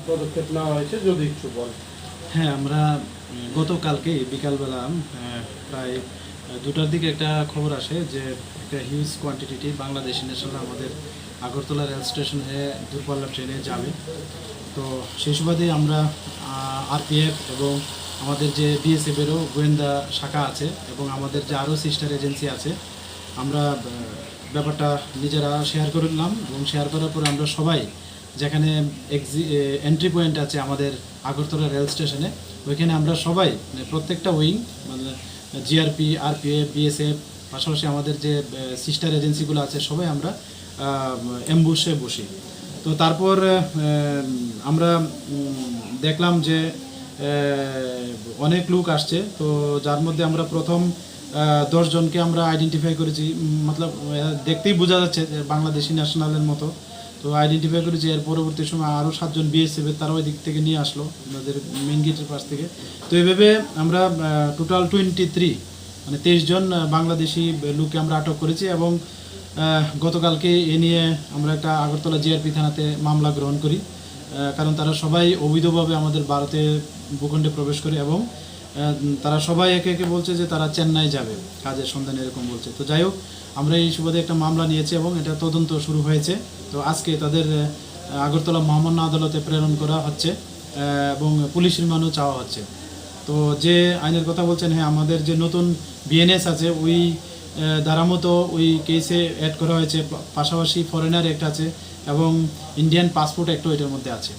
পদক্ষেপ নেওয়া হয়েছে যদি একটু বলেন। হ্যাঁ, আমরা গতকালকে বিকালবেলা প্রায় 2টার দিকে একটা খবর আসে যে একটা হিউজ কোয়ান্টিটি বাংলাদেশি ন্যাশনাল আমাদের আগরতলা রেল স্টেশনে দূরপাল্লার ট্রেনে যাবে। তো সেই সুবাদে আমরা আরপিএফ এবং আমাদের যে বিএসএফেরও গোয়েন্দা শাখা আছে এবং আমাদের যে আরও সিস্টার এজেন্সি আছে, আমরা ব্যাপারটা নিজেরা শেয়ার করলাম এবং শেয়ার করার পরে আমরা সবাই যেখানে এন্ট্রি পয়েন্ট আছে আমাদের আগরতলা রেল স্টেশনে, ওইখানে আমরা সবাই মানে প্রত্যেকটা উইং মানে জিআরপি, আরপিএফ, বিএসএফ, পাশাপাশি আমাদের যে সিস্টার এজেন্সিগুলো আছে সবাই আমরা অ্যাম্বুশে বসি। তো তারপর আমরা দেখলাম যে অনেক লোক আসছে। তো যার মধ্যে আমরা প্রথম 10 জনকে আমরা আইডেন্টিফাই করেছি, মতলব দেখতেই বোঝা যাচ্ছে যে বাংলাদেশি ন্যাশনালের মতো। তো আইডেন্টিফাই করেছি। এর পরবর্তী সময় আরও 7 জন বিএসএফের তারা ওই দিক থেকে নিয়ে আসলো আমাদের মেন গেটের পাশ থেকে। তো এইভাবে আমরা টোটাল 23 মানে 23 জন বাংলাদেশি লোককে আমরা আটক করেছি এবং গতকালকে এ নিয়ে আমরা একটা আগরতলা জিআরপি থানাতে মামলা গ্রহণ করি, কারণ তারা সবাই অবৈধভাবে আমাদের ভারতে ভূখণ্ডে প্রবেশ করে এবং তারা সবাই একে একে বলছে যে তারা চেন্নাই যাবে কাজের সন্ধানে, এরকম বলছে। তো যাই হোক, আমরা এই সুবাদে একটা মামলা নিয়েছি এবং এটা তদন্ত শুরু হয়েছে। তো আজকে তাদের আগরতলা মহামান্য আদালতে প্রেরণ করা হচ্ছে এবং পুলিশ রিমান্ডও চাওয়া হচ্ছে। তো যে আইনের কথা বলছেন, হ্যাঁ, আমাদের যে নতুন বিএনএস আছে ওই দ্বারা মতো ওই কেসে অ্যাড করা হয়েছে, পাশাপাশি ফরেনার অ্যাক্ট আছে এবং ইন্ডিয়ান পাসপোর্ট অ্যাক্টও এটার মধ্যে আছে।